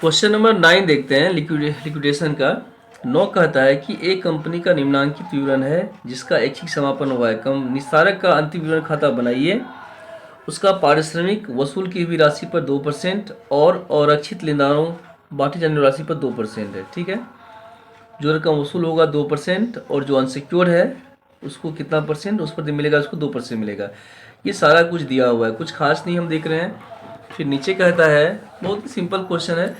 Question number 9 देखते हैं liquidation का। 9 कहता है कि एक कंपनी का निम्नलिखित विवरण है जिसका ऐच्छिक समापन हुआ है। कम निस्तारक का अंतिम विवरण खाता बनाइए। उसका पारिश्रमिक वसूल की हुई राशि पर 2% और अरक्षित लेनदारों बांटी जाने वाली राशि पर 2% है। ठीक है, जो रकम वसूल होगा 2% और जो अनसिक्योर्ड है उसको कितना परसेंट उस पर मिलेगा, उसको 2% मिलेगा। ये सारा कुछ दिया हुआ है, कुछ खास नहीं हम देख रहे हैं। फिर नीचे कहता है, बहुत ही सिंपल क्वेश्चन है,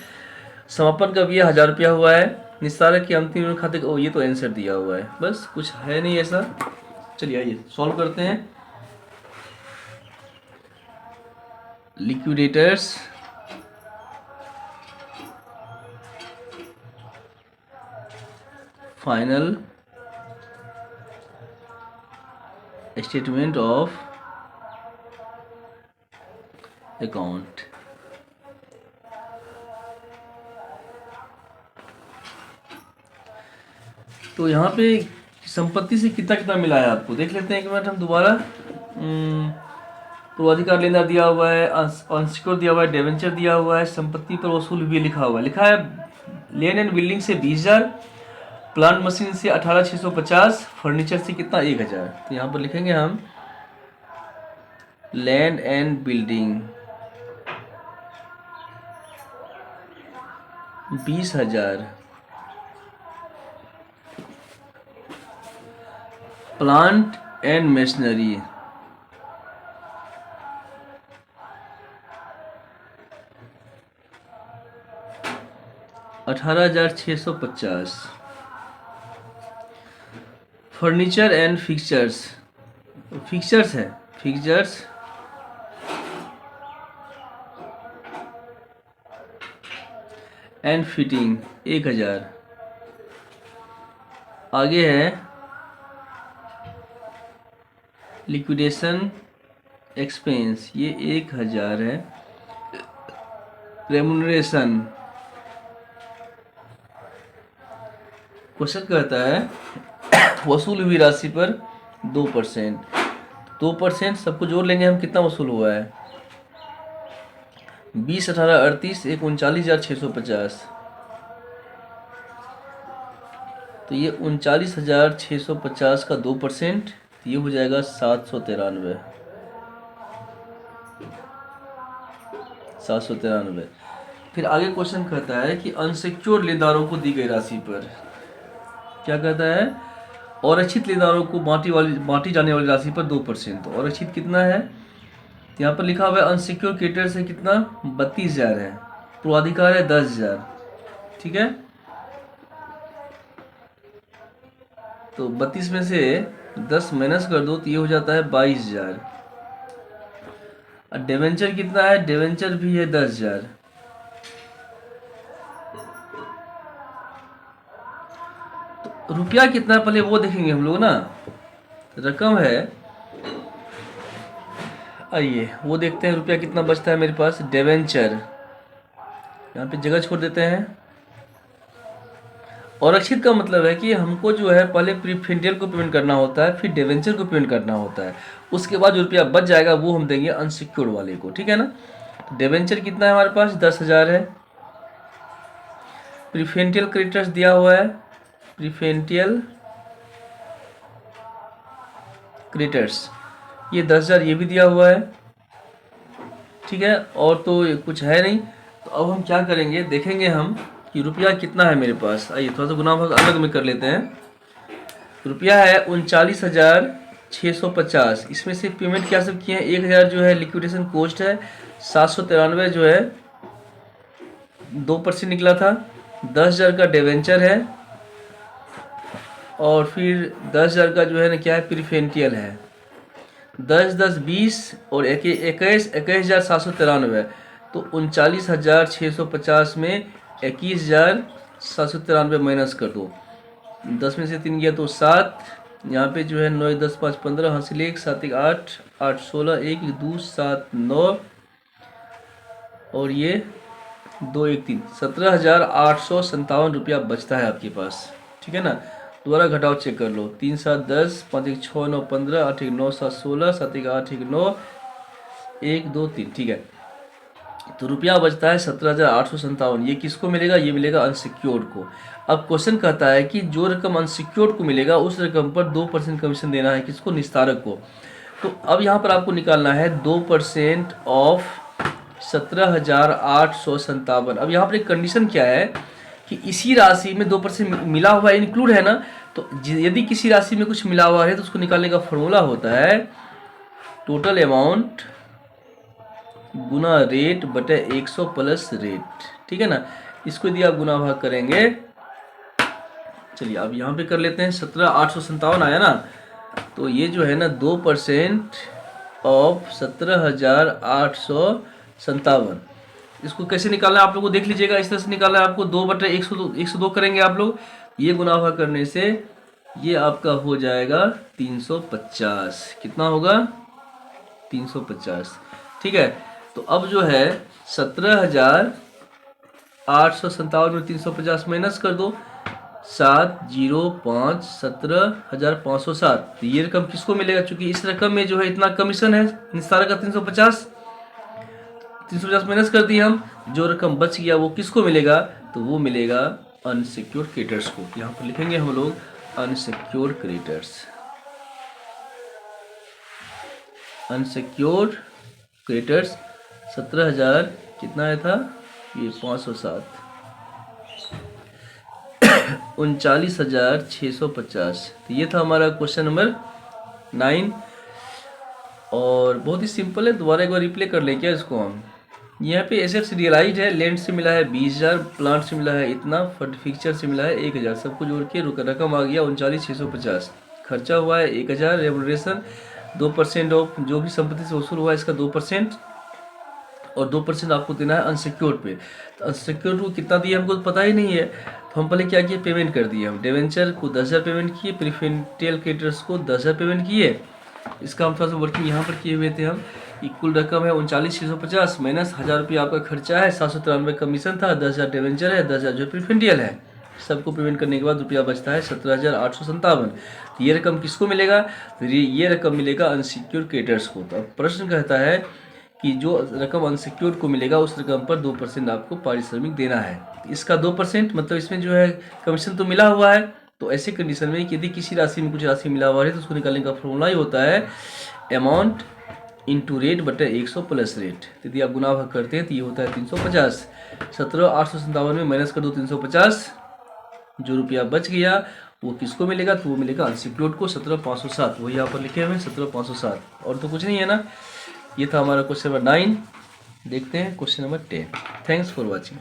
समापन का व्यय 1000 रुपया हुआ है, निस्तारक के अंतिम विवरण खाते का, ये तो आंसर दिया हुआ है, बस कुछ है नहीं ऐसा। चलिए आइए सॉल्व करते हैं। Liquidators final statement of account. तो यहाँ पे संपत्ति से कितना कितना मिला है आपको देख लेते हैं एक मिनट हम दोबारा। पूर्वाधिकार लेनदार दिया हुआ है, अनसिक्योर दिया हुआ है, डिवेंचर दिया हुआ है, संपत्ति पर वसूल भी लिखा है लैंड एंड बिल्डिंग से 20,000, प्लांट मशीन से 18,650, फर्नीचर से कितना 1,000। तो यहाँ पर लिखेंगे हम land and building 20,000, plant and machinery 18,650, furniture and fixtures है फिक्चर्स एंड फिटिंग 1,000। आगे है लिक्विडेशन एक्सपेंस, ये 1,000 है। रेमुनरेशन, क्वेश्चन कहता है वसूल हुई राशि पर 2%। 2% सबको जोड़ लेंगे हम, कितना वसूल हुआ है 20, 18, 38, 39,650। तो ये 39,650 का 2%, ये हो जाएगा 793। 793। फिर आगे क्वेश्चन कहता है कि अनसिक्योर्ड लेनदारों को दी गई राशि पर क्या कहता है, और अरक्षित लेनदारों को बांटी जाने वाली राशि पर 2%। तो और अरक्षित कितना है, यहाँ पर लिखा हुआ है अनसिक्योर क्रेडिटर से कितना 32,000 है, पूर्वाधिकार है 10,000। ठीक है, तो 32 में से 10 माइनस कर दो तो ये हो जाता है 22,000। और डिवेंचर कितना है, डिवेंचर भी है 10,000। तो रुपया कितना है पहले वो देखेंगे हम लोग ना, रकम है, आइए वो देखते हैं रुपया कितना बचता है मेरे पास। डिवेंचर यहाँ पे जगह छोड़ देते हैं। और अरक्षित का मतलब है कि हमको जो है पहले प्रीफेंटियल को पेमेंट करना होता है, फिर डिवेंचर को पेमेंट करना होता है, उसके बाद जो रुपया बच जाएगा वो हम देंगे अनसिक्योर्ड वाले को। ठीक है ना, तो डिवेंचर कितना है हमारे पास 10,000 है। प्रीफेंटियल क्रेडिटर्स दिया हुआ है, प्रीफेंटियल क्रेडिटर्स ये 10,000 ये भी दिया हुआ है। ठीक है, और तो कुछ है नहीं। तो अब हम क्या करेंगे, देखेंगे हम कि रुपया कितना है मेरे पास। आइए थोड़ा सा गुना भाग अलग में कर लेते हैं। रुपया है 39,650, इसमें से पेमेंट क्या सब किए हैं, 1,000 जो है लिक्विडेशन कॉस्ट है, 793 जो है 2% निकला था, 10,000 का डिवेंचर है, और फिर 10,000 का जो है ना क्या है प्रीफेंटियल है। 10, 10, 20 और 21,793। तो 39,650 में 21,793 माइनस कर दो, 10 में से 3 गया तो 7, यहाँ पे जो है 9, 10, 5, 15, हासिल 1, 7, 1, 8, 8, 16, 1, 2, 7, 9 और ये 2, 1, 3, 17,857 रुपया बचता है आपके पास। ठीक है ना, दोबारा घटाओ चेक कर लो, 3, 7, 10, 5, 1, 6, 9, 15, 8, 1, 9, 7, 16, 7, 1, 8, 1, 9, 1, 2, 3। ठीक है, तो रुपया बचता है 17,857। ये किसको मिलेगा? ये मिलेगा अनसिक्योर्ड को। अब क्वेश्चन कहता है कि जो रकम अनसिक्योर्ड को मिलेगा उस रकम पर 2% कमीशन देना है किसको? निस्तारक को। तो अब यहाँ पर आपको निकालना है 2% ऑफ 17,857। अब यहाँ पर एक कंडीशन क्या है कि इसी राशि में 2% मिला हुआ इंक्लूड है ना, तो यदि किसी राशि में कुछ मिला हुआ है तो उसको निकालने का फॉर्मूला होता है टोटल अमाउंट गुना रेट बटे 100 प्लस रेट। ठीक है ना, इसको यदि आप गुना भाग करेंगे, चलिए अब यहाँ पे कर लेते हैं। 17,857 आया ना, तो ये जो है ना 2% ऑफ 17,857, इसको कैसे निकालना है आप लोग को देख लीजिएगा। इस तरह से निकालना है आपको, 2/102 करेंगे आप लोग। ये गुना भाग करने से ये आपका हो जाएगा 350। कितना होगा? 350। ठीक है, तो अब जो है 17,857 में 350 माइनस कर दो, 705 17,507। तो ये रकम किसको मिलेगा? क्योंकि इस रकम में जो है इतना कमीशन है निस्तारक का 350 माइनस कर दिए हम, जो रकम बच गया वो किसको मिलेगा? तो वो मिलेगा अनसिक्योर्ड क्रेडिटर्स को। यहाँ पर लिखेंगे हम लोग अनसिक्योर्ड क्रेडिटर्स। अनसिक्योर्ड क्रेडिटर्स 17,000 कितना आया था? ये 507 39,650। तो ये था हमारा क्वेश्चन नंबर 9। और बहुत ही सिंपल है, दोबारा एक बार रिप्ले कर ले क्या इसको हम। यहाँ पे एसेट्स रियलाइज है, लैंड से मिला है 20,000, प्लांट से मिला है इतना, फिक्सचर से मिला है 1,000, सबको जोड़ के रकम आ गया 39,650। खर्चा हुआ है 1,000, रेमुनरेशन 2% ऑफ जो भी संपत्ति से वसूल हुआ है इसका 2%, और 2% आपको देना है अनसिक्योर्ड पे। तो अनसिक्योर्ड को कितना दिया हमको पता ही नहीं है, तो हम पहले क्या किए? पेमेंट कर दिए। हम डिवेंचर को 10,000 पेमेंट किए, प्रीफरेंशियल क्रेडिटर्स को 10,000 पेमेंट किए। इसका हम थोड़ा सा वर्किंग यहाँ पर किए हुए थे हम। कुल रकम है 39,650 माइनस 1,000 रुपया आपका खर्चा है, 793 कमीशन था, 10,000 डिवेंचर है, 10,000 जो प्रीफरेंशियल है। सबको पेमेंट करने के बाद रुपया बचता है 17,857। तो ये रकम किसको मिलेगा? तो ये रकम मिलेगा अनसिक्योर्ड क्रेडिटर्स को। तो अब प्रश्न कहता है कि जो रकम अनसिक्योर्ड को मिलेगा उस रकम पर 2% आपको पारिश्रमिक देना है। इसका 2% मतलब इसमें जो है कमीशन तो मिला हुआ है। तो ऐसे कंडीशन में यदि किसी राशि में कुछ राशि मिला हुआ है तो उसको निकालने का फॉर्मूला ही होता है अमाउंट इंटू रेट बटे 100 प्लस रेट। यदि आप गुना भाग करते हैं तो ये होता है 350। 17,857 में माइनस कर दो 350, जो रुपया बच गया वो किसको मिलेगा? तो वो मिलेगा अनसिक्योर्ड को 17,507। वही यहाँ पर लिखे हुए हैं 17,507, और तो कुछ नहीं है ना। ये था हमारा क्वेश्चन नंबर 9। देखते हैं question number 10। Thanks for watching.